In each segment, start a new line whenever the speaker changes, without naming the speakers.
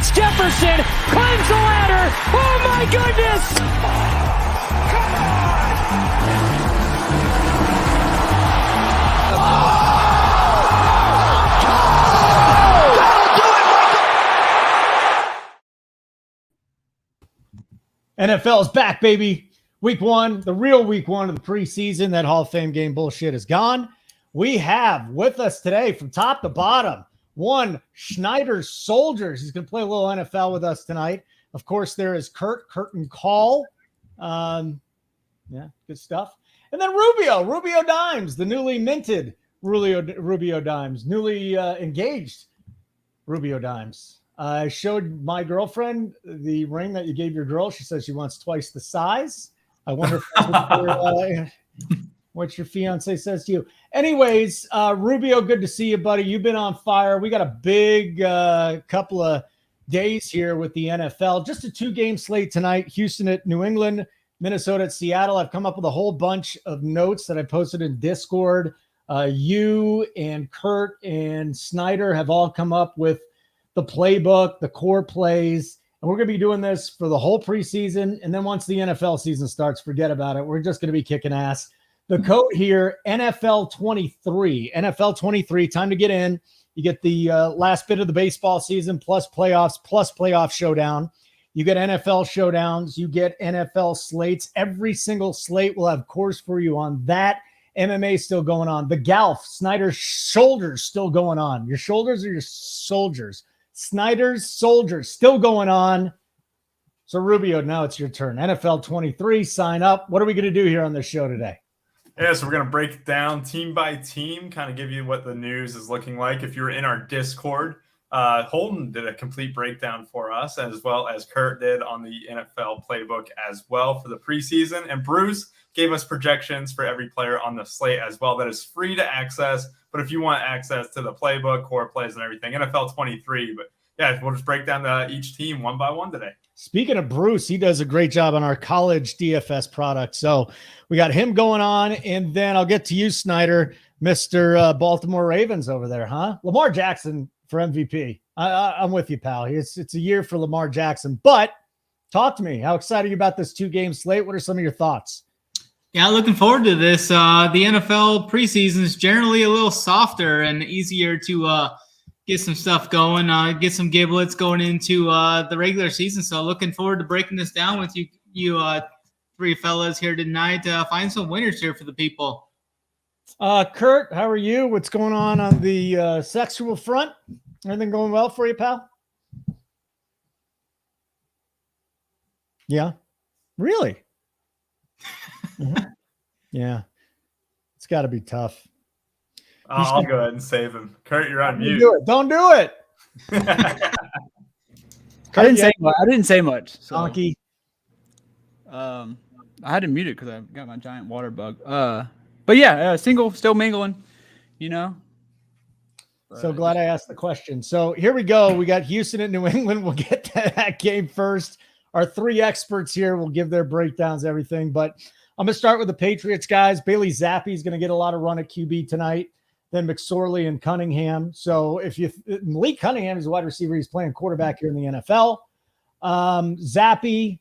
It's Jefferson, climbs the ladder. Oh my goodness! Come
on! NFL is back, baby. Week one, the real week one of the preseason. That Hall of Fame game bullshit is gone. We have with us today from top to bottom, one Schneider's Soldiers. He's going to play a little NFL with us tonight. Of course, there is Curtin Call. Yeah, good stuff. And then Rubio Dimes, the newly minted Rubio Dimes, newly engaged Rubio Dimes. I showed my girlfriend the ring that you gave your girl. She says she wants twice the size. I wonder if what your fiance says to you. Anyways, Rubio, good to see you, buddy. You've been on fire. We got a big couple of days here with the NFL. Just a 2-game slate tonight. Houston at New England, Minnesota at Seattle. I've come up with a whole bunch of notes that I posted in Discord. You and Kurt and Snyder have all come up with the playbook, the core plays. And we're going to be doing this for the whole preseason. And then once the NFL season starts, forget about it. We're just going to be kicking ass. The code here, NFL 23. NFL 23, time to get in. You get the last bit of the baseball season, plus playoffs, plus playoff showdown. You get NFL showdowns. You get NFL slates. Every single slate will have course for you on that. MMA still going on. The Golf, Snyder's Shoulders still going on. Your shoulders or your soldiers? Snyder's Soldiers still going on. So, Rubio, now it's your turn. NFL 23, sign up. What are we going to do here on this show today?
Yeah, so we're going to break it down team by team, kind of give you what the news is looking like. If you're in our Discord, Holden did a complete breakdown for us, as well as Kurt did on the NFL Playbook as well for the preseason. And Bruce gave us projections for every player on the slate as well. That is free to access. But if you want access to the playbook, core plays, and everything, NFL 23. But yeah, we'll just break down each team one by one today.
Speaking of Bruce, he does a great job on our college DFS product. So we got him going on. And then I'll get to you, Snyder, Mr. Baltimore Ravens over there, huh? Lamar Jackson for MVP. I'm with you, pal. It's a year for Lamar Jackson. But talk to me. How excited are you about this 2-game slate? What are some of your thoughts?
Yeah, looking forward to this. The NFL preseason is generally a little softer and easier to get some stuff going, get some giblets going into the regular season. So looking forward to breaking this down with you three fellas here tonight. Find some winners here for the people.
Kurt, how are you? What's going on the sexual front? Everything going well for you, pal? Yeah. Really? Mm-hmm. Yeah. It's got to be tough.
I'll go ahead and save him. Kurt, you're on mute.
Don't do it.
I didn't say much. So.
Donkey.
I had to mute it because I got my giant water bug. But yeah, single, still mingling, you know.
So glad I asked the question. So here we go. We got Houston and New England. We'll get to that game first. Our 3 experts here will give their breakdowns, everything. But I'm going to start with the Patriots guys. Bailey Zappi is going to get a lot of run at QB tonight. Then McSorley and Cunningham. So Malik Cunningham is a wide receiver. He's playing quarterback here in the NFL. Zappi,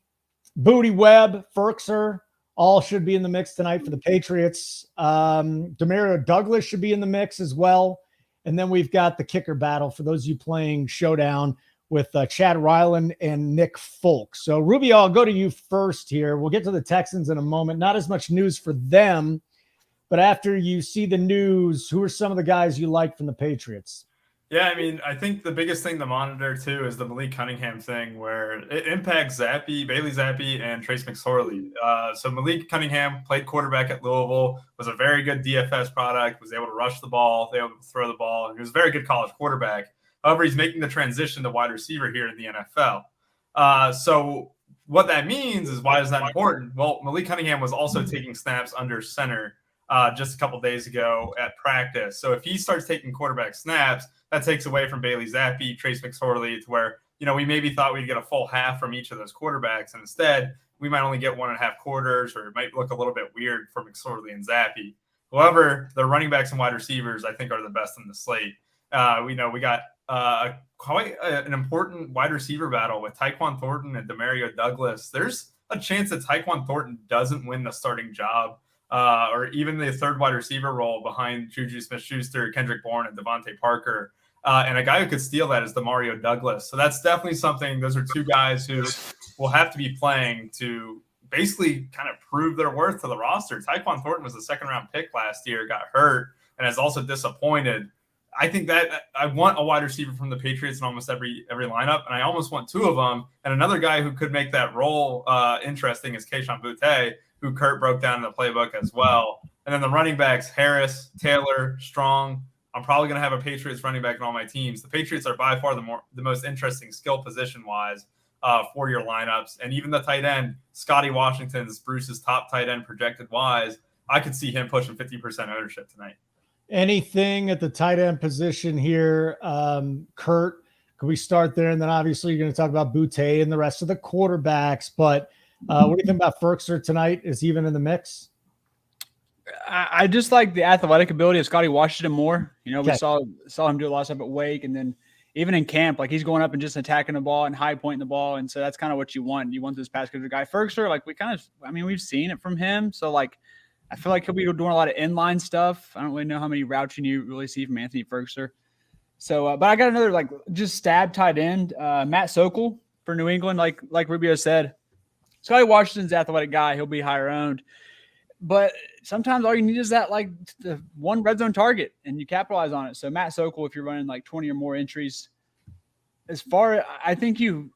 Booty Webb, Ferkser, all should be in the mix tonight for the Patriots. Demario Douglas should be in the mix as well. And then we've got the kicker battle for those of you playing Showdown with Chad Ryland and Nick Folk. So, Rubio, I'll go to you first here. We'll get to the Texans in a moment. Not as much news for them, but after you see the news, who are some of the guys you like from the Patriots?
Yeah, I mean, I think the biggest thing to monitor, too, is the Malik Cunningham thing where it impacts Bailey Zappi, and Trace McSorley. So Malik Cunningham played quarterback at Louisville, was a very good DFS product, was able to rush the ball, able to throw the ball, and he was a very good college quarterback. However, he's making the transition to wide receiver here in the NFL. So what that means is, why is that important? Well, Malik Cunningham was also taking snaps under center just a couple days ago at practice. So if he starts taking quarterback snaps, that takes away from Bailey Zappi, Trace McSorley, to where, we maybe thought we'd get a full half from each of those quarterbacks. And instead, we might only get 1.5 quarters, or it might look a little bit weird for McSorley and Zappi. However, the running backs and wide receivers, I think, are the best in the slate. We got quite an important wide receiver battle with Tyquan Thornton and Demario Douglas. There's a chance that Tyquan Thornton doesn't win the starting job or even the third wide receiver role behind Juju Smith-Schuster, Kendrick Bourne, and Devontae Parker. And a guy who could steal that is Demario Douglas. So that's definitely something. Those are two guys who will have to be playing to basically kind of prove their worth to the roster. Tyquan Thornton was a second-round pick last year, got hurt, and has also disappointed. I think that I want a wide receiver from the Patriots in almost every lineup, and I almost want two of them. And another guy who could make that role interesting is Kayshon Boutte, who Kurt broke down in the playbook as well. And then the running backs, Harris, Taylor, Strong. I'm probably going to have a Patriots running back in all my teams. The Patriots are by far the most interesting skill position-wise for your lineups. And even the tight end, Scotty Washington's Bruce's top tight end projected-wise, I could see him pushing 50% ownership tonight.
Anything at the tight end position here, Kurt? Could we start there? And then obviously you're going to talk about Boutte and the rest of the quarterbacks. But what do you think about Ferkser tonight? Is he even in the mix?
I just like the athletic ability of Scotty Washington more. We
Okay.
saw him do a lot of stuff at Wake, and then even in camp, like he's going up and just attacking the ball and high pointing the ball. And so that's kind of what you want. You want this pass catcher guy. Ferkser, like we've seen it from him. So like, I feel like he'll be doing a lot of inline stuff. I don't really know how many routes you really see from Anthony Ferkser. So, but I got another just stab tight end, Matt Sokol for New England. Like Rubio said, Scotty Washington's an athletic guy. He'll be higher owned. But sometimes all you need is that the one red zone target, and you capitalize on it. So Matt Sokol, if you're running 20 or more entries, I think the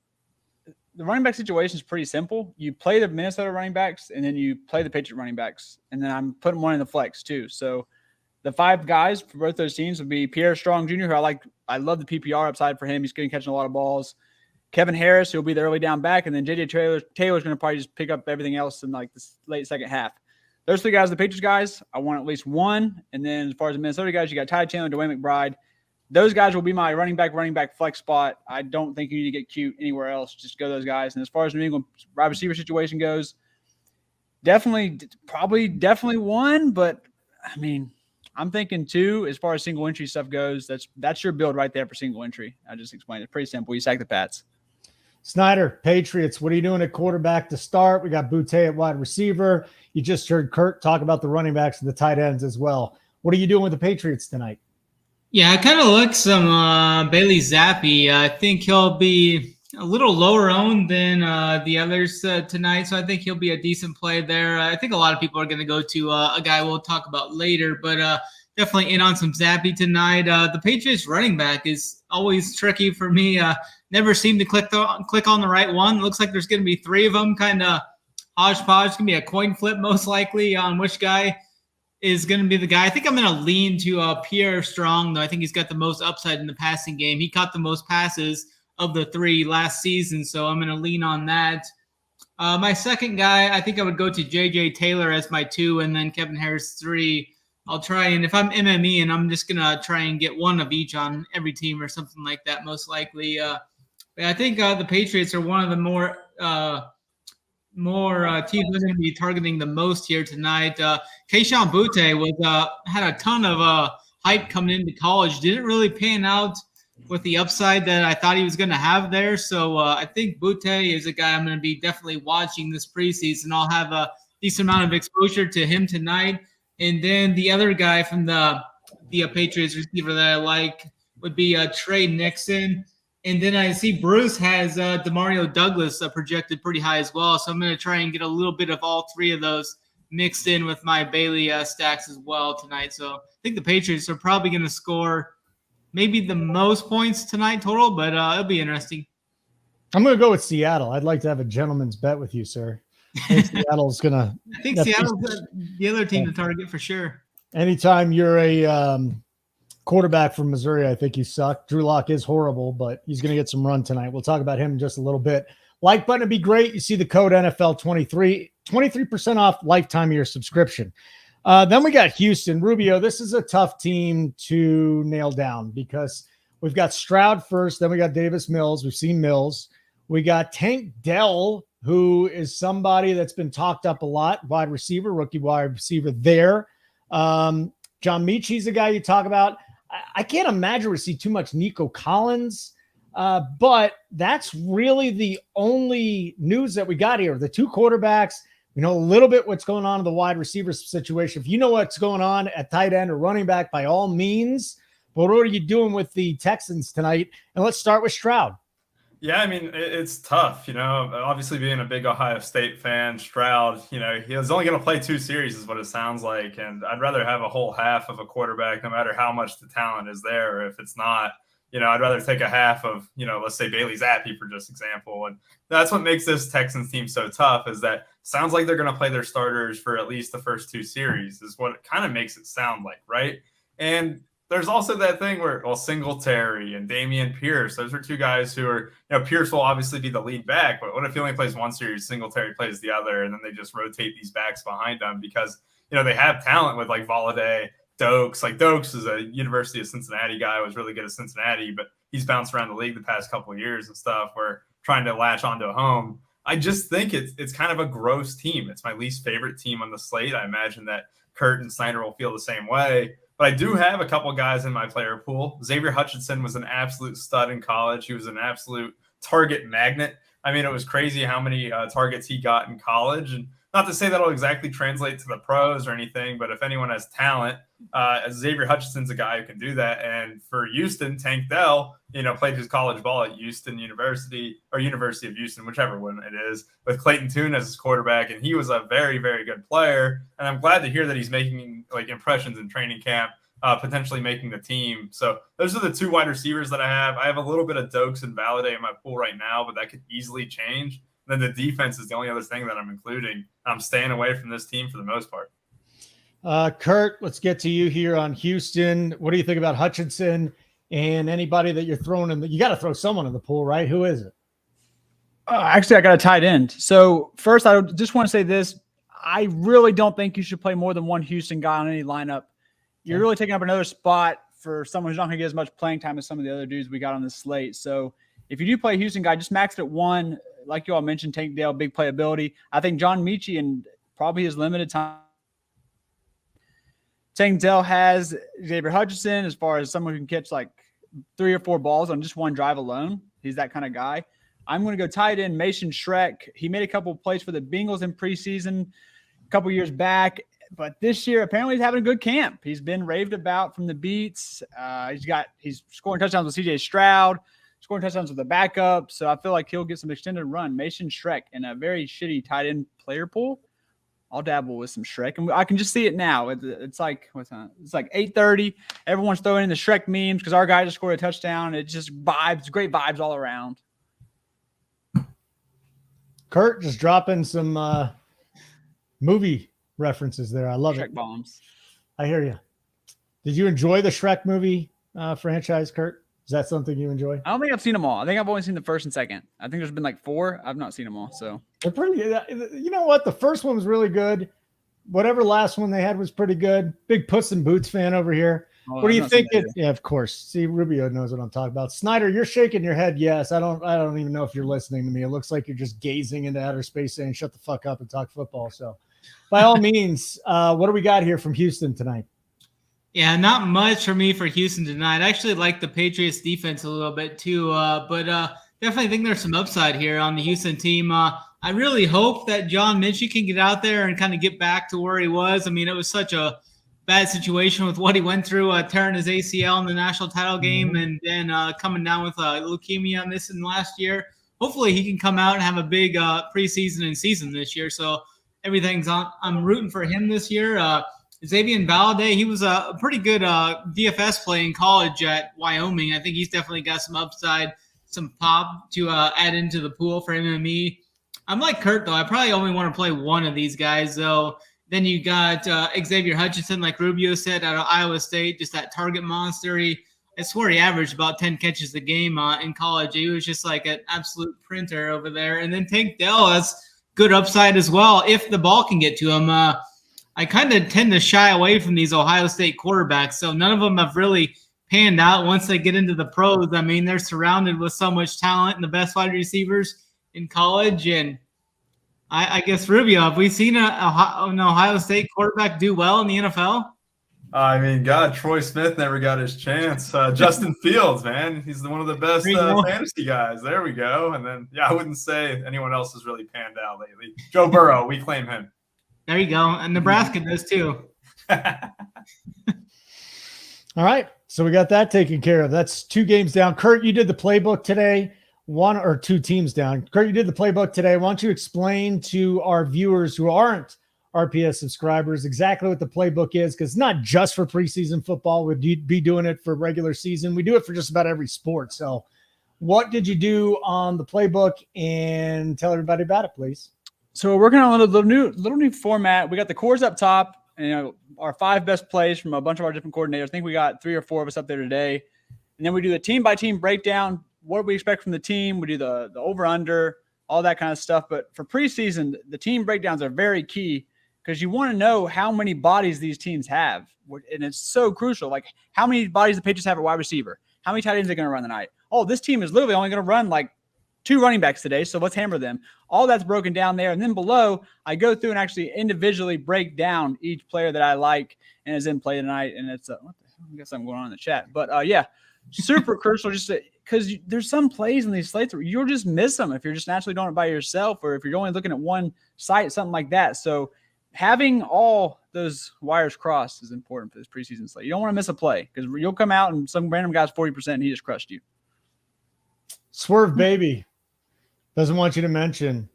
running back situation is pretty simple. You play the Minnesota running backs, and then you play the Patriot running backs, and then I'm putting one in the flex too. So the five guys for both those teams would be Pierre Strong Jr., who I love the PPR upside for him. He's going to catch a lot of balls. Kevin Harris, who'll be the early down back, and then JJ Taylor's going to probably just pick up everything else in this late second half. Those three guys, the Patriots guys, I want at least one. And then as far as the Minnesota guys, you got Ty Chandler, Dwayne McBride. Those guys will be my running back flex spot. I don't think you need to get cute anywhere else. Just go those guys. And as far as New England wide receiver situation goes, definitely one. But I mean, I'm thinking two. As far as single entry stuff goes, that's your build right there for single entry. I just explained it. Pretty simple. You sack the Pats.
Snyder, Patriots, what are you doing at quarterback to start? We got Boutte at wide receiver. You just heard Kurt talk about the running backs and the tight ends as well. What are you doing with the Patriots tonight?
Yeah, I kind of like some Bailey Zappi. I think he'll be a little lower owned than the others tonight, so I think he'll be a decent play there. I think a lot of people are going to go to a guy we'll talk about later, but definitely in on some Zappi tonight. The Patriots running back is always tricky for me. Never seem to click on the right one. Looks like there's going to be three of them, kind of hodgepodge. It's going to be a coin flip most likely on which guy is going to be the guy. I think I'm going to lean to Pierre Strong, though. I think he's got the most upside in the passing game. He caught the most passes of the three last season, so I'm going to lean on that. My second guy, I think I would go to JJ Taylor as my 2 and then Kevin Harris 3. I'll try, and if I'm MME, and I'm just going to try and get one of each on every team or something like that, most likely. I think the Patriots are one of the more teams are going to be targeting the most here tonight. Kayshon Boutte had a ton of hype coming into college. Didn't really pan out with the upside that I thought he was going to have there. So I think Boutte is a guy I'm going to be definitely watching this preseason. I'll have a decent amount of exposure to him tonight. And then the other guy from the Patriots receiver that I like would be Trey Nixon. And then I see Bruce has Demario Douglas projected pretty high as well. So I'm going to try and get a little bit of all three of those mixed in with my Bailey stacks as well tonight. So I think the Patriots are probably going to score maybe the most points tonight total, but it'll be interesting.
I'm going to go with Seattle. I'd like to have a gentleman's bet with you, sir. I think Seattle's going to –
I think Seattle's the other team to target for sure.
Anytime you're a quarterback from Missouri, I think you suck. Drew Lock is horrible, but he's going to get some run tonight. We'll talk about him in just a little bit. Like button would be great. You see the code NFL23, 23% off lifetime of your subscription. Then we got Houston. Rubio, this is a tough team to nail down because we've got Stroud first, then we got Davis Mills. We've seen Mills. We got Tank Dell, who is somebody that's been talked up a lot, rookie wide receiver there. John Michie's the guy you talk about. I can't imagine we see too much Nico Collins. But that's really the only news that we got here. The two quarterbacks, we know a little bit what's going on in the wide receiver situation. If you know what's going on at tight end or running back, by all means. But what are you doing with the Texans tonight? And let's start with Stroud.
Yeah, I mean, it's tough, obviously being a big Ohio State fan, Stroud, he was only going to play 2 series is what it sounds like. And I'd rather have a whole half of a quarterback, no matter how much the talent is there. Or if it's not, I'd rather take a half of, let's say Bailey Zappi for just example. And that's what makes this Texans team so tough is that sounds like they're going to play their starters for at least the first 2 series is what it kind of makes it sound like, right? And there's also that thing where, Singletary and Dameon Pierce, those are 2 guys who are, Pierce will obviously be the lead back, but what if he only plays 1 series, Singletary plays the other, and then they just rotate these backs behind them because, they have talent with like Valladay, Dokes. Like Dokes is a University of Cincinnati guy, was really good at Cincinnati, but he's bounced around the league the past couple of years and stuff. We're trying to latch onto a home. I just think it's kind of a gross team. It's my least favorite team on the slate. I imagine that Kurt and Snyder will feel the same way. But I do have a couple guys in my player pool. Xavier Hutchinson was an absolute stud in college. He was an absolute target magnet. I mean, it was crazy how many targets he got in college. And not to say that'll exactly translate to the pros or anything, but if anyone has talent, Xavier Hutchinson's a guy who can do that. And for Houston, Tank Dell, played his college ball at Houston University or University of Houston, whichever one it is, with Clayton Tune as his quarterback. And he was a very, very good player. And I'm glad to hear that he's making like impressions in training camp, potentially making the team. So those are the 2 wide receivers that I have. I have a little bit of Dokes and Valladay in my pool right now, but that could easily change. Then the defense is the only other thing that I'm including. I'm staying away from this team for the most part.
Kurt, let's get to you here on Houston. What do you think about Hutchinson and anybody that you're throwing in? You got to throw someone in the pool, right? Who is it?
Actually, I got a tight end. So first, I just want to say this. I really don't think you should play more than 1 Houston guy on any lineup. You're really taking up another spot for someone who's not going to get as much playing time as some of the other dudes we got on this slate. So if you do play a Houston guy, just max it at 1. Like you all mentioned, Tank Dell, big playability. I think John Mechie and probably his limited time. Tank Dell has Xavier Hutchinson as far as someone who can catch like 3 or 4 balls on just 1 drive alone. He's that kind of guy. I'm going to go tight end Mason Schreck. He made a couple of plays for the Bengals in preseason a couple years back, but this year apparently he's having a good camp. He's been raved about from the beats. He's scoring touchdowns with CJ Stroud, scoring touchdowns with a backup. So I feel like he'll get some extended run. Mason Schreck in a very shitty tight end player pool. I'll dabble with some Shrek, and I can just see it now. It's like what's on? It's like 8:30. Everyone's throwing in the Shrek memes because our guy just scored a touchdown. It's just vibes, great vibes all around.
Kurt just dropping some movie references there. I love
Shrek
it.
Bombs.
I hear you. Did you enjoy the Shrek movie franchise, Kurt? Is that something you enjoy?
I don't think I've seen them all. I think I've only seen the first and second. I think there's been like 4. I've not seen them all. So
they're pretty good. You know what? The first one was really good. Whatever last one they had was pretty good. Big Puss in Boots fan over here.
Oh,
what do you think? Yeah, of course. See, Rubio knows what I'm talking about. Snyder, you're shaking your head. Yes. I don't even know if you're listening to me. It looks like you're just gazing into outer space saying, shut the fuck up and talk football. So by all means, what do we got here from Houston tonight?
Yeah, not much for me for Houston tonight. I actually like the Patriots defense a little bit too, but definitely think there's some upside here on the Houston team. I really hope that John Mechie can get out there and kind of get back to where he was. I mean, it was such a bad situation with what he went through, tearing his ACL in the national title game and then coming down with leukemia missing last year. Hopefully he can come out and have a big preseason and season this year. So everything's on. I'm rooting for him this year. Xavier Valladay, he was a pretty good DFS play in college at Wyoming. I think he's definitely got some upside, some pop to add into the pool for him and me. I'm like Kurt, though. I probably only want to play one of these guys, though. Then you got Xavier Hutchinson, like Rubio said, out of Iowa State, just that target monster. I swear he averaged about 10 catches a game in college. He was just like an absolute printer over there. And then Tank Dell has good upside as well if the ball can get to him. I kind of tend to shy away from these Ohio State quarterbacks, so none of them have really panned out once they get into the pros. I mean, they're surrounded with so much talent and the best wide receivers in college. And I guess, Rubio, have we seen an Ohio State quarterback do well in the NFL?
I mean, God, Troy Smith never got his chance. Justin Fields, man, he's one of the best fantasy guys. There we go. And then, I wouldn't say anyone else has really panned out lately. Joe Burrow, we claim him.
There you go. And Nebraska does too.
All right. So we got that taken care of. That's 2 games down. Kurt, you did the playbook today. 1 or 2 teams down. Kurt, you did the playbook today. Why don't you explain to our viewers who aren't RPS subscribers exactly what the playbook is? Because it's not just for preseason football. We'd be doing it for regular season. We do it for just about every sport. So what did you do on the playbook? And tell everybody about it, please.
So we're working on a little new format. We got the cores up top, and our 5 best plays from a bunch of our different coordinators. I think we got 3 or 4 of us up there today. And then we do the team by team breakdown. What we expect from the team. We do the over under, all that kind of stuff. But for preseason, the team breakdowns are very key because you want to know how many bodies these teams have. And it's so crucial. Like how many bodies the Patriots have at wide receiver, how many tight ends are going to run tonight. Oh, this team is literally only going to run like 2 running backs today. So let's hammer them. All that's broken down there. And then below, I go through and actually individually break down each player that I like and is in play tonight. And it's, what the hell? I guess I'm going on in the chat. But super crucial just because there's some plays in these slates where you'll just miss them if you're just naturally doing it by yourself or if you're only looking at one site, something like that. So having all those wires crossed is important for this preseason slate. You don't want to miss a play because you'll come out and some random guy's 40% and he just crushed you.
Swerve baby doesn't want you to mention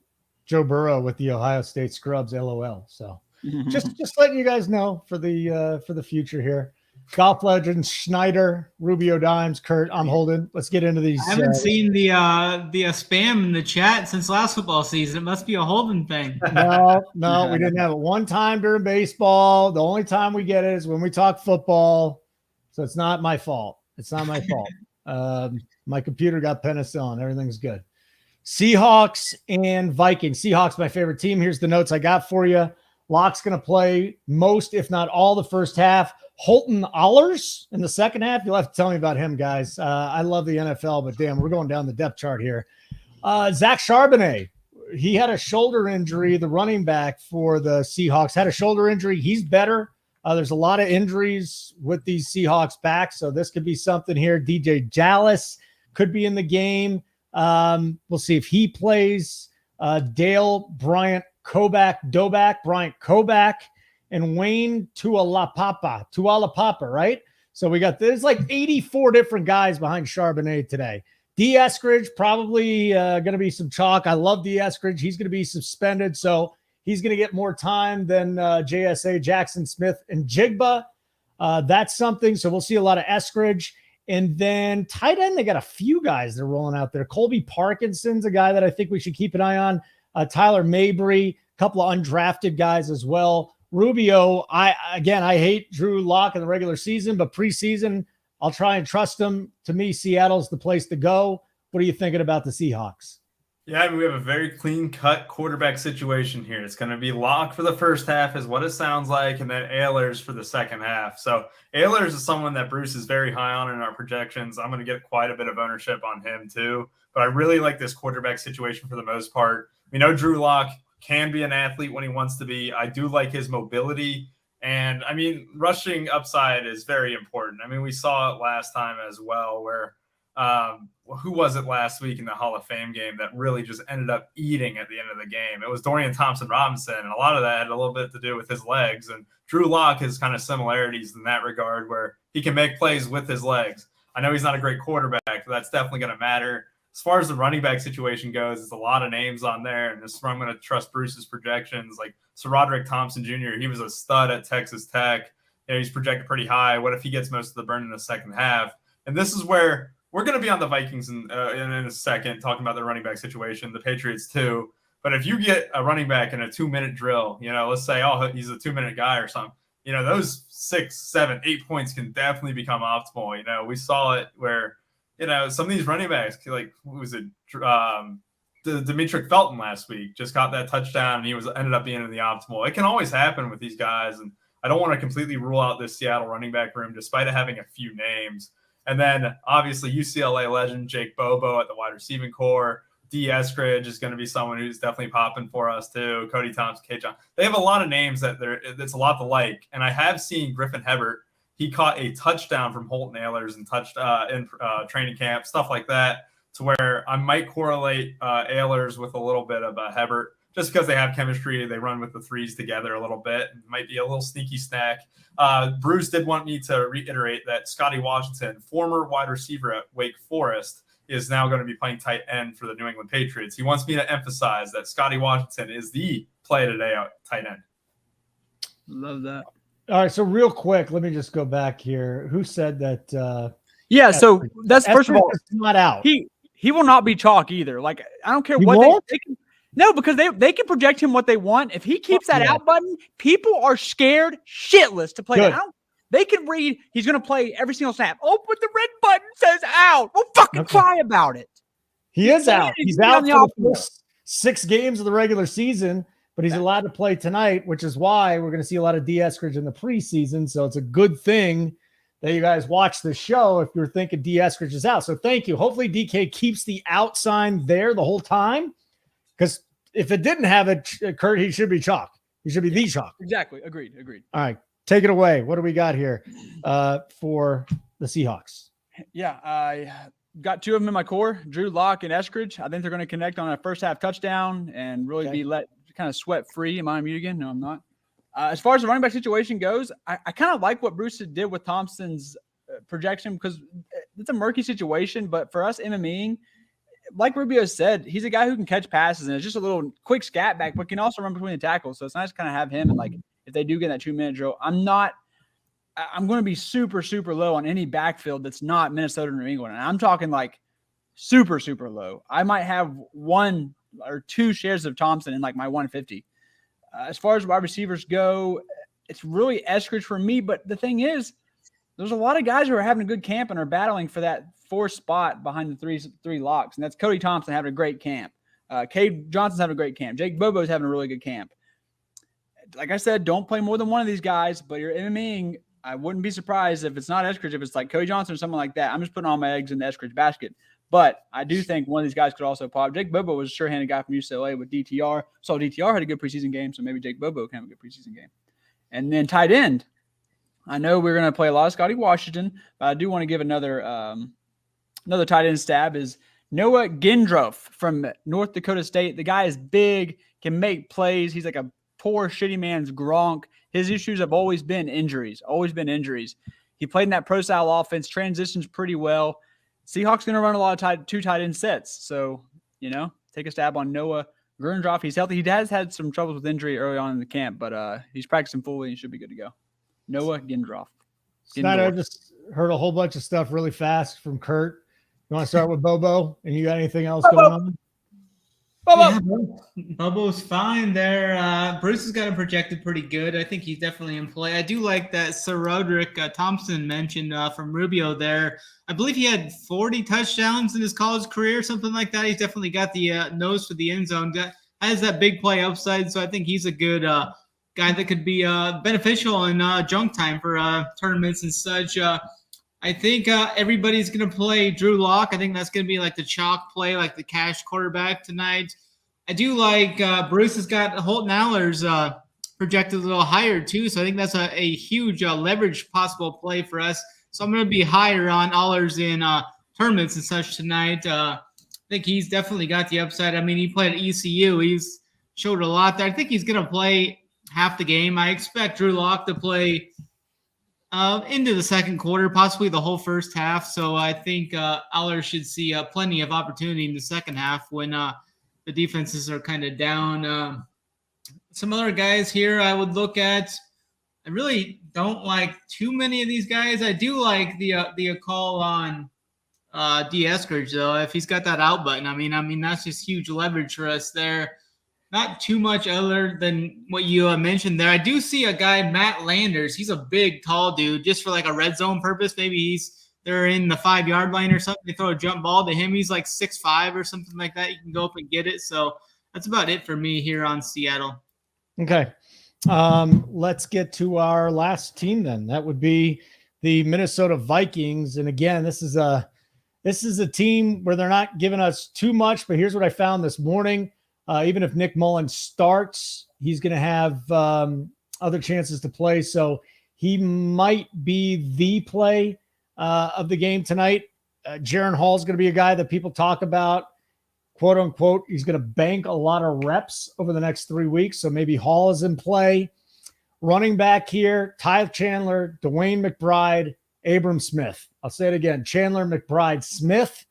Joe Burrow with the Ohio State scrubs, LOL. So just letting you guys know for the future here. Golf legends, Schneider, Rubio Dimes, Kurt, I'm holding. Let's get into these.
I haven't seen the spam in the chat since last football season. It must be a Holden thing.
No, we didn't have it one time during baseball. The only time we get it is when we talk football. So it's not my fault. It's not my fault. My computer got penicillin. Everything's good. Seahawks and Vikings. Seahawks, my favorite team. Here's the notes I got for you. Locke's going to play most, if not all, the first half. Holton Allers in the second half. You'll have to tell me about him, guys. I love the NFL, but damn, we're going down the depth chart here. Zach Charbonnet, he had a shoulder injury. The running back for the Seahawks had a shoulder injury. He's better. There's a lot of injuries with these Seahawks backs, so this could be something here. DJ Dallas could be in the game. We'll see if he plays. Dale Bryant Bryant Kobach, and Wayne Tualapapa, right? So there's like 84 different guys behind Charbonnet today. D. Eskridge, probably going to be some chalk. I love D. Eskridge. He's going to be suspended, so he's going to get more time than JSA, Jackson Smith, and Jigba. That's something. So we'll see a lot of Eskridge. And then tight end, they got a few guys that are rolling out there. Colby Parkinson's a guy that I think we should keep an eye on. Tyler Mabry, a couple of undrafted guys as well. Rubio, I hate Drew Lock in the regular season, but preseason, I'll try and trust him. To me, Seattle's the place to go. What are you thinking about the Seahawks?
Yeah, I mean, we have a very clean-cut quarterback situation here. It's going to be Locke for the first half is what it sounds like, and then Ehlers for the second half. So Ehlers is someone that Bruce is very high on in our projections. I'm going to get quite a bit of ownership on him too. But I really like this quarterback situation for the most part. We know Drew Lock can be an athlete when he wants to be. I do like his mobility. And, I mean, rushing upside is very important. I mean, we saw it last time as well where who was it last week in the Hall of Fame game that really just ended up eating at the end of the game? It was Dorian Thompson-Robinson, and a lot of that had a little bit to do with his legs. And Drew Lock has kind of similarities in that regard where he can make plays with his legs. I know he's not a great quarterback, but that's definitely going to matter. As far as the running back situation goes, it's a lot of names on there, and this is where I'm going to trust Bruce's projections. Like SaRodorick Thompson Jr., he was a stud at Texas Tech. You know, he's projected pretty high. What if he gets most of the burn in the second half? And this is where we're going to be on the Vikings in a second, talking about the running back situation, the Patriots too. But if you get a running back in a 2-minute drill, you know, let's say, oh, he's a 2-minute guy or something, you know, those 6, 7, 8 points can definitely become optimal. You know, we saw it where, you know, some of these running backs, like, who was it? Demetric Felton last week just got that touchdown and he ended up being in the optimal. It can always happen with these guys. And I don't want to completely rule out this Seattle running back room, despite it having a few names. And then obviously UCLA legend Jake Bobo at the wide receiving core, D. Eskridge is going to be someone who's definitely popping for us too. Cody Thompson, K. John. They have a lot of names that's a lot to like. And I have seen Griffin Hebert. He caught a touchdown from Holton Ahlers and touched in training camp, stuff like that, to where I might correlate Ahlers with a little bit of Hebert just because they have chemistry. They run with the threes together a little bit. It might be a little sneaky snack. Bruce did want me to reiterate that Scotty Washington, former wide receiver at Wake Forest, is now going to be playing tight end for the New England Patriots. He wants me to emphasize that Scotty Washington is the play today at tight end.
Love that.
All right, so real quick, let me just go back here. Who said that?
Yeah, so that's first of all,
not out.
He will not be chalk either. Like, I don't care what they can. No, because they can project him what they want. If he keeps that out button, people are scared shitless to play that out. They can read he's going to play every single snap. Oh, but the red button says out. Well, fucking cry about it.
He is out. He's out for the first 6 games of the regular season, but he's allowed to play tonight, which is why we're going to see a lot of D. Eskridge in the preseason. So it's a good thing that you guys watch the show if you're thinking D. Eskridge is out. So thank you. Hopefully DK keeps the out sign there the whole time, because if it didn't have it, Kurt, he should be chalk. He should be the chalk.
Exactly. Agreed.
All right. Take it away. What do we got here for the Seahawks?
Yeah, I got 2 of them in my core, Drew Lock and Eskridge. I think they're going to connect on a first half touchdown and really be let kind of sweat free. Am I on mute again? No, I'm not. As far as the running back situation goes, I kind of like what Bruce did with Thompson's projection, because it's a murky situation. But for us MMEing, like Rubio said, he's a guy who can catch passes and it's just a little quick scat back, but can also run between the tackles. So it's nice to kind of have him. And like, if they do get that 2-minute drill, I'm going to be super, super low on any backfield that's not Minnesota or New England. And I'm talking like super, super low. I might have 1 or 2 shares of Thompson in like my 150. As far as wide receivers go, it's really Eskridge for me. But the thing is, there's a lot of guys who are having a good camp and are battling for that 4th spot behind the three locks. And that's Cody Thompson having a great camp. Cade Johnson's having a great camp. Jake Bobo's having a really good camp. Like I said, don't play more than one of these guys, but you're MMEing. I wouldn't be surprised if it's not Eskridge, if it's like Cody Johnson or someone like that. I'm just putting all my eggs in the Eskridge basket. But I do think one of these guys could also pop. Jake Bobo was a sure-handed guy from UCLA with DTR. Saw DTR had a good preseason game, so maybe Jake Bobo can have a good preseason game. And then tight end. I know we're going to play a lot of Scotty Washington, but I do want to give another tight end stab is Noah Gendroff from North Dakota State. The guy is big, can make plays. He's like a poor, shitty man's Gronk. His issues have always been injuries. He played in that pro-style offense, transitions pretty well. Seahawks going to run a lot of 2 tight end sets. So, take a stab on Noah Gendroff. He's healthy. He has had some troubles with injury early on in the camp, but he's practicing fully and should be good to go. Noah Gendroff.
Snyder, I just heard a whole bunch of stuff really fast from Kurt. You want to start with Bobo? And you got anything else going on?
Yeah, Bobo's fine there. Bruce has got him projected pretty good. I think he's definitely in play. I do like that Sir Roderick Thompson mentioned from Rubio there. I believe he had 40 touchdowns in his college career, something like that. He's definitely got the nose for the end zone. Has that big play upside, so I think he's a good guy that could be beneficial in junk time for tournaments and such. I think everybody's going to play Drew Lock. I think that's going to be like the chalk play, like the cash quarterback tonight. I do like Bruce has got Holton Ahlers projected a little higher too, so I think that's a huge leverage possible play for us. So I'm going to be higher on Ahlers in tournaments and such tonight. I think he's definitely got the upside. I mean, he played at ECU. He's showed a lot there. I think he's going to play half the game. I expect Drew Lock to play into the second quarter, possibly the whole first half. So I think Ahlers should see plenty of opportunity in the second half when the defenses are kind of down. Some other guys here I would look at. I really don't like too many of these guys. I do like the call on D. Eskridge, though. If he's got that out button, I mean that's just huge leverage for us there. Not too much other than what you mentioned there. I do see a guy, Matt Landers. He's a big, tall dude. Just for like a red zone purpose, maybe they're in the 5-yard line or something. They throw a jump ball to him. He's like 6'5" or something like that. You can go up and get it. So that's about it for me here on Seattle.
Okay. Let's get to our last team then. That would be the Minnesota Vikings. And again, this is This is a team where they're not giving us too much, but here's what I found this morning. Even if Nick Mullins starts, he's going to have other chances to play. So he might be the play of the game tonight. Jaron Hall is going to be a guy that people talk about, quote unquote. He's going to bank a lot of reps over the next 3 weeks. So maybe Hall is in play. Running back here, Ty Chandler, Dwayne McBride, Abram Smith. I'll say it again. Chandler, McBride, Smith.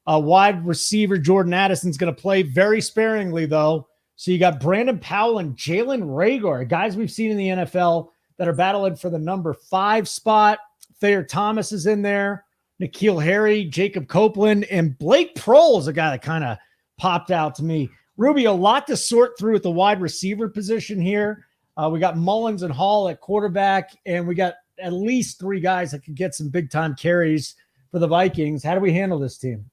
Wide receiver Jordan Addison's going to play very sparingly, though. So you got Brandon Powell and Jalen Reagor, guys we've seen in the NFL that are battling for the number 5 spot. Thayer Thomas is in there. N'Keal Harry, Jacob Copeland, and Blake Prohl is a guy that kind of popped out to me. Ruby, a lot to sort through at the wide receiver position here. We got Mullins and Hall at quarterback, and we got at least 3 guys that could get some big-time carries for the Vikings. How do we handle this team?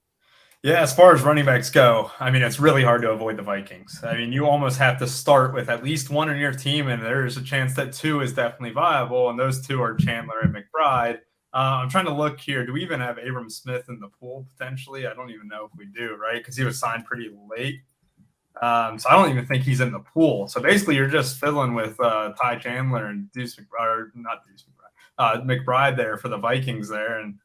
Yeah, as far as running backs go, I mean, it's really hard to avoid the Vikings. I mean, you almost have to start with at least 1 in your team, and there's a chance that 2 is definitely viable, and those 2 are Chandler and McBride. I'm trying to look here. Do we even have Abram Smith in the pool potentially? I don't even know if we do, right? Because he was signed pretty late. So I don't even think he's in the pool. So basically, you're just fiddling with Ty Chandler and McBride there for the Vikings there. And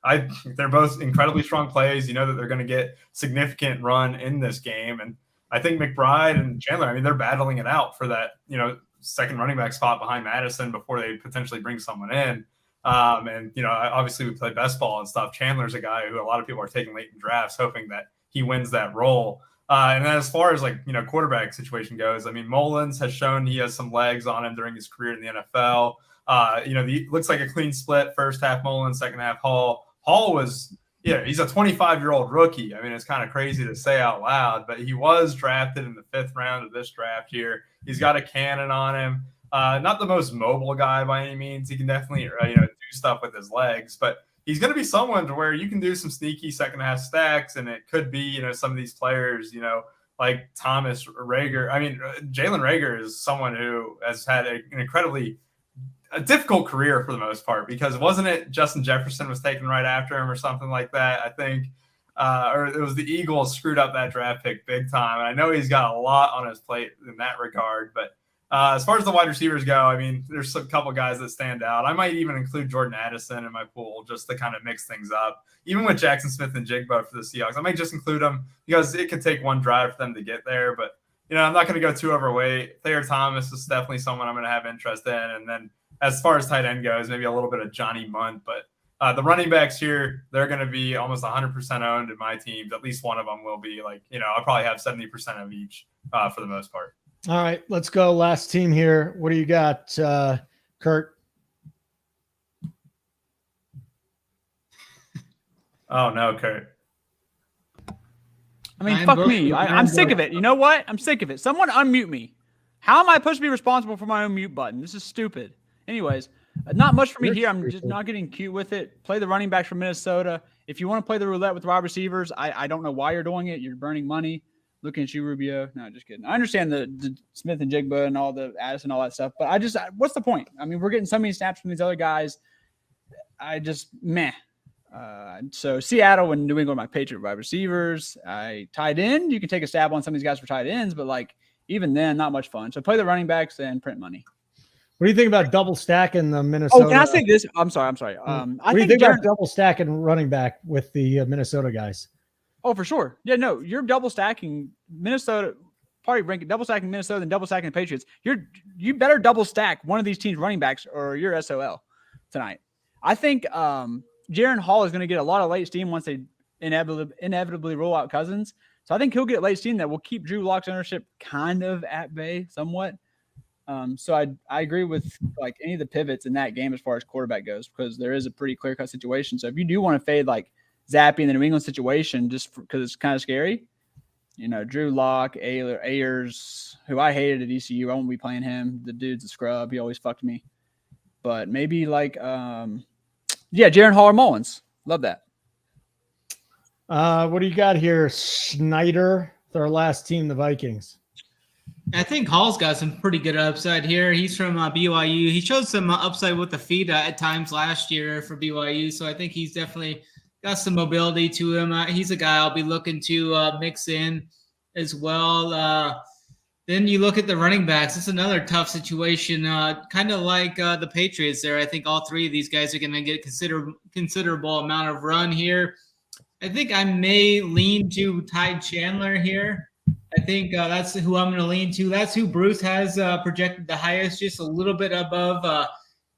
they're both incredibly strong plays. You know that they're going to get significant run in this game. And I think McBride and Chandler, I mean, they're battling it out for that, second running back spot behind Madison before they potentially bring someone in. And obviously we play best ball and stuff. Chandler's a guy who a lot of people are taking late in drafts, hoping that he wins that role. And then as far as quarterback situation goes, I mean, Mullins has shown he has some legs on him during his career in the NFL. Looks like a clean split, first half Mullins, second half Hall. Hall was, he's a 25-year-old rookie. I mean, it's kind of crazy to say out loud, but he was drafted in the 5th round of this draft here. He's got a cannon on him. Not the most mobile guy by any means. He can definitely, do stuff with his legs, but he's going to be someone to where you can do some sneaky second half stacks. And it could be, some of these players, like Thomas Reagor. I mean, Jalen Reagor is someone who has had an incredibly difficult career for the most part, because wasn't it Justin Jefferson was taken right after him or something like that? I think, or it was the Eagles screwed up that draft pick big time. And I know he's got a lot on his plate in that regard, but as far as the wide receivers go, I mean, there's a couple guys that stand out. I might even include Jordan Addison in my pool just to kind of mix things up. Even with Jackson Smith and Jigba for the Seahawks, I might just include them because it could take one drive for them to get there. But, I'm not going to go too overweight. Thayer Thomas is definitely someone I'm going to have interest in. And then as far as tight end goes, maybe a little bit of Johnny Munt. But the running backs here, they're going to be almost 100% owned in my teams. At least one of them will be. I'll probably have 70% of each for the most part.
All right, let's go. Last team here. What do you got, Kurt?
Oh, no, Kurt.
I mean, fuck me. I'm sick of it. You know what? I'm sick of it. Someone unmute me. How am I supposed to be responsible for my own mute button? This is stupid. Anyways, not much for me here. I'm just not getting cute with it. Play the running backs from Minnesota. If you want to play the roulette with wide receivers, I don't know why you're doing it. You're burning money. Looking at you, Rubio. No, just kidding. I understand the Smith and Jigba and all the Addison, all that stuff, but what's the point? I mean, we're getting so many snaps from these other guys. Meh. So Seattle and New England, my Patriot wide receivers. Tight end, you can take a stab on some of these guys for tight ends, but even then, not much fun. So play the running backs and print money.
What do you think about double stacking the Minnesota?
Oh, can I say this? I'm sorry.
What do you think about double stacking running back with the Minnesota guys?
Oh, for sure. Yeah, no, you're double stacking Minnesota. Probably ranking double stacking Minnesota than double stacking the Patriots. You better double stack one of these teams' running backs or you're SOL tonight. I think Jaron Hall is going to get a lot of late steam once they inevitably roll out Cousins. So I think he'll get late steam that will keep Drew Lock's ownership kind of at bay somewhat. So I agree with any of the pivots in that game as far as quarterback goes, because there is a pretty clear cut situation. So if you do want to fade Zappy in the New England situation, just because it's kind of scary, Drew Lock, Ayers, who I hated at ECU. I won't be playing him. The dude's a scrub. He always fucked me. But maybe Jaron Hall or Mullins. Love that.
What do you got here? Schneider, their last team, the Vikings.
I think Hall's got some pretty good upside here. He's from BYU. He showed some upside with the feet at times last year for BYU. So I think he's definitely got some mobility to him. He's a guy I'll be looking to mix in as well. Then you look at the running backs. It's another tough situation, kind of like the Patriots there. I think all three of these guys are going to get considerable amount of run here. I think I may lean to Ty Chandler here. I think that's who I'm going to lean to. That's who Bruce has projected the highest, just a little bit above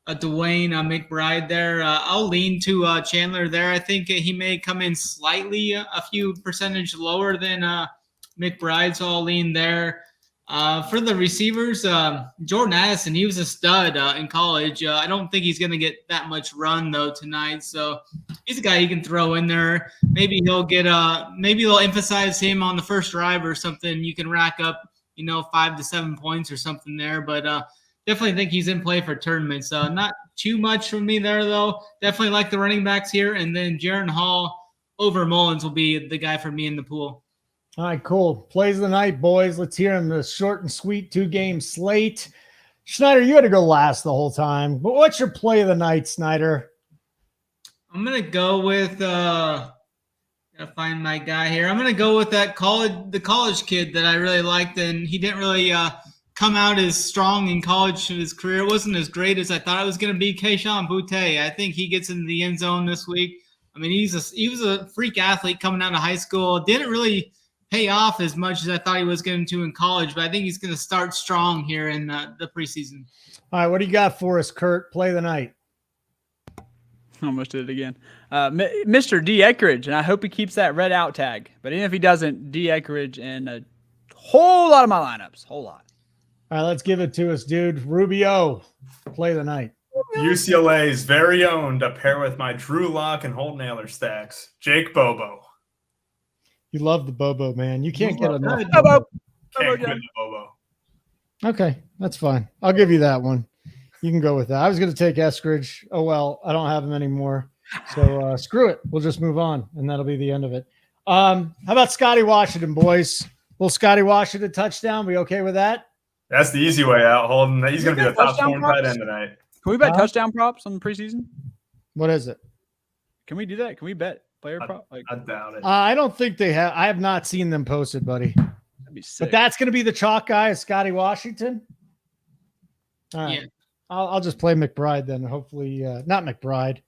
Dwayne McBride there. I'll lean to Chandler there. I think he may come in slightly a few percentage lower than McBride, so I'll lean there. For the receivers, Jordan Addison, he was a stud in college. I don't think he's going to get that much run though tonight. So he's a guy you can throw in there. Maybe he'll get maybe they'll emphasize him on the first drive or something. You can rack up, 5 to 7 points or something there. But definitely think he's in play for tournaments. Not too much from me there though. Definitely like the running backs here. And then Jaron Hall over Mullins will be the guy for me in the pool.
All right, cool. Plays of the night, boys. Let's hear him. The short and sweet 2-game slate. Schneider, you had to go last the whole time. But what's your play of the night, Snyder?
I'm going to go with gotta find my guy here. I'm going to go with the college kid that I really liked, and he didn't really come out as strong in college. His career wasn't as great as I thought it was going to be. Kayshon Boutte. I think he gets into the end zone this week. I mean, he was a freak athlete coming out of high school. Didn't really pay off as much as I thought he was going to in college, but I think he's going to start strong here in the preseason.
All right, what do you got for us, Kurt? Play of the night.
Almost did it again. Mr. D. Eckridge, and I hope he keeps that red out tag. But even if he doesn't, D. Eckridge in a whole lot of my lineups. Whole lot.
All right, let's give it to us, dude. Rubio, play of the night.
UCLA's very own to pair with my Drew Lock and Holt Naylor stacks, Jake Bobo.
You love the Bobo, man. You can't get enough.
Bobo.
Can't quit the Bobo.
Okay, that's fine. I'll give you that one. You can go with that. I was going to take Eskridge. Oh, well, I don't have him anymore. So screw it. We'll just move on, and that'll be the end of it. How about Scotty Washington, boys? Little Scotty Washington touchdown. We okay with that?
That's the easy way out, Holden. He's going to be the top scoring tight end tonight.
Can we bet touchdown props on the preseason?
What is it?
Can we do that? Can we bet player prop?
I doubt it.
I don't think they have. I have not seen them posted, buddy.
That'd be sick.
But that's going to be the chalk guy, is Scotty Washington. All right.
Yeah.
I'll just play McBride then. Hopefully, not McBride,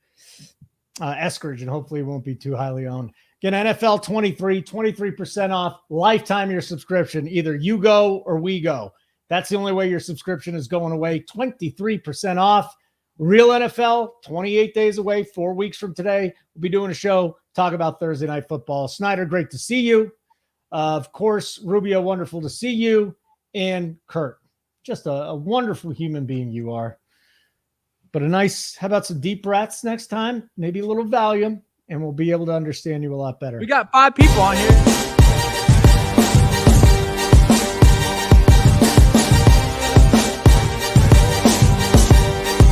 Eskridge, and hopefully it won't be too highly owned. Again, NFL 23% off lifetime your subscription. Either you go or we go. That's the only way your subscription is going away. 23% off. Real NFL, 28 days away, 4 weeks from today. We'll be doing a show, talk about Thursday Night Football. Snyder, great to see you. Of course, Rubio, wonderful to see you. And Kurt, just a wonderful human being you are. But how about some deep breaths next time? Maybe a little Valium, and we'll be able to understand you a lot better.
We got 5 people on here.